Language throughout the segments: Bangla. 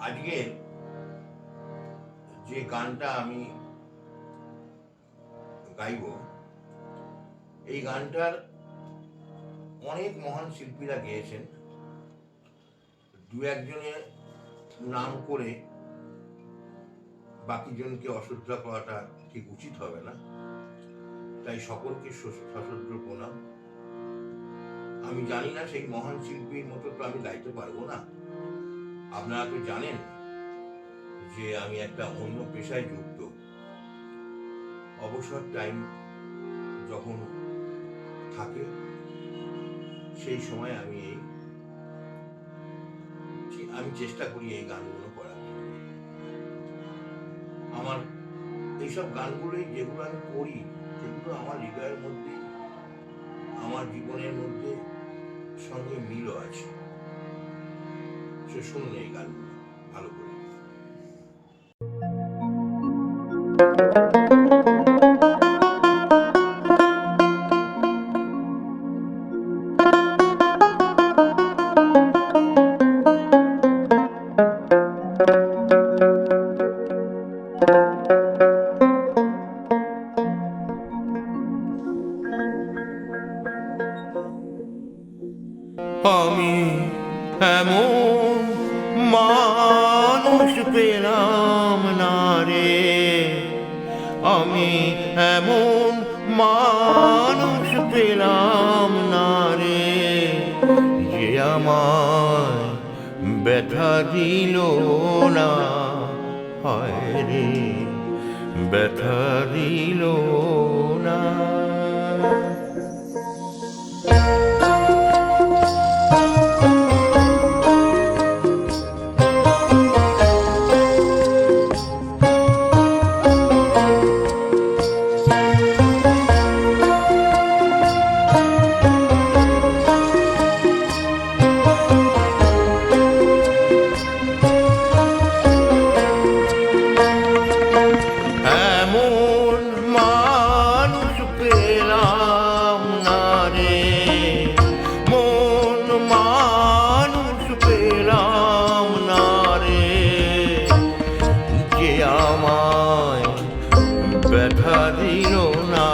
আজকে যে গানটা আমি গাইব, এই গানটার অনেক মহান শিল্পীরা গেয়েছেন। দু একজনের নাম করে বাকি জনকে অশ্রদ্ধা করাটা ঠিক উচিত হবে না, তাই সকলকে সশ্রদ্ধ প্রণাম। আমি জানি না সেই মহান শিল্পীর মতো তো আমি গাইতে পারবো না। আপনারা তো জানেন যে আমি একটা অন্য পেশায় যুক্ত। অবসর টাইম যখন থাকে সেই সময় আমি চেষ্টা করি এই গানগুলো করার। আমার এইসব গানগুলোই যেগুলো আমি করি, সেগুলো আমার হৃদয়ের মধ্যে, আমার জীবনের মধ্যে সঙ্গে মিলও আছে। সে শুনুন এই গানগুলো ভালো করে। আমি এমন মানুষ পেলাম না রে, আমি এমন মানুষ পেলাম না রে, যে আমায় ব্যথা দিল না, হায় রে ব্যথা দিল না। ব্যথা দিল না,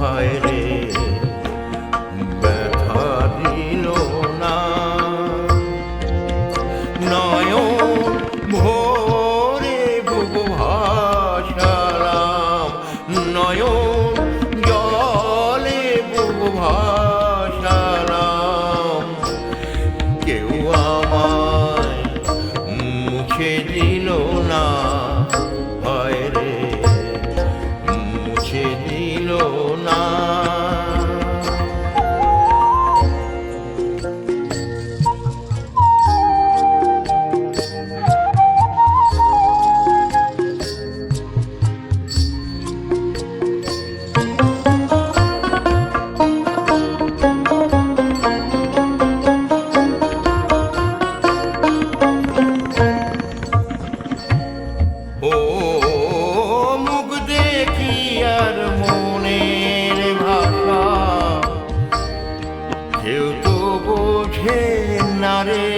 হায় রে ব্যথা দিল না। নয়ন ভোরে বুক ভাসালাম, নয়ন জলে বুক ভাসালাম, কেউ আমায় মুছে দিল না, হায় রে মুছে দিল না। ও মুখ দেখি আর মনের ভাষা কেউ তো বোঝে না রে,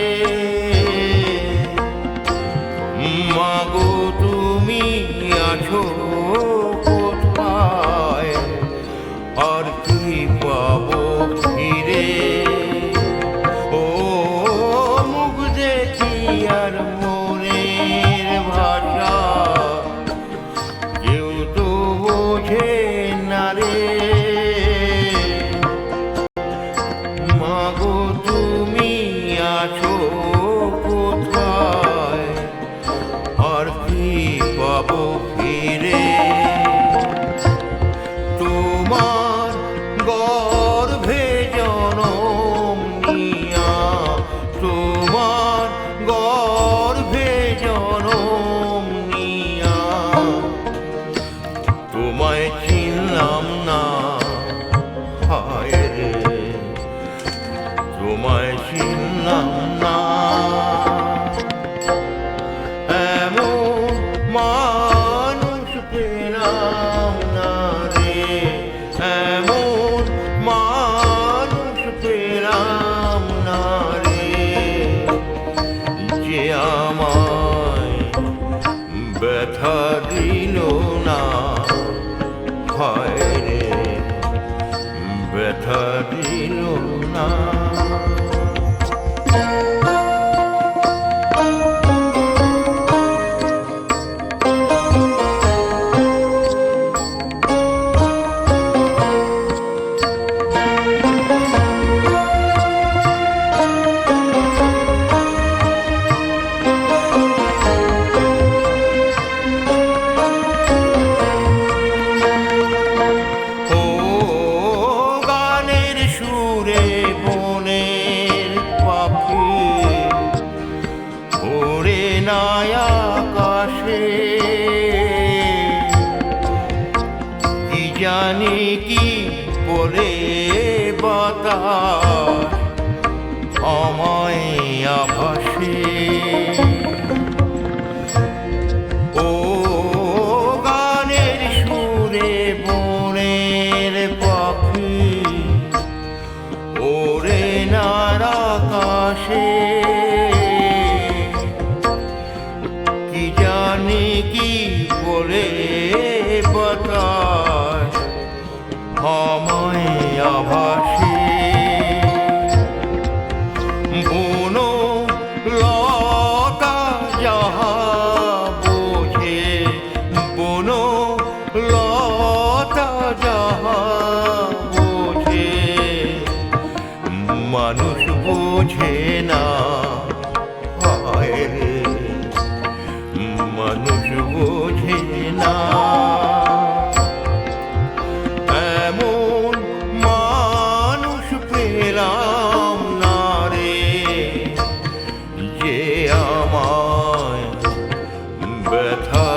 মাগো তুমি আছো কোথায়, আর কি পাবো ফিরে। ও মুখ দেখি আর মনের ভাষা কেউ তো বোঝে না রে, মাগো তুমি আছো কোথায়, আর কি পাবো ফিরে। তোমার গর্ভে জনম নিয়া, তোমার গর্ভে জনম নিয়া, তোমায় চিনলাম না, হায় রে তোমায় চিনলাম না। দিল না, হায় রে ব্যথা দিল না। ও গানের সুরে বনের পাখি ওরে না আকাশে, কি জানি কি বলে বাতাস আমায় আভাসে। ও গানের সুরে বনের পাখি ওরে নার আকাশে, কি জানি কি বলে বাতাস আমায় আভাসে। বনো লতা যাহা বোঝে, বনো লতা যাহা বোঝে, মানুষ বোঝে না, হায় রে মানুষ বোঝে না। এমন মানুষ পেলাম না রে, যে আমায় ব্যথা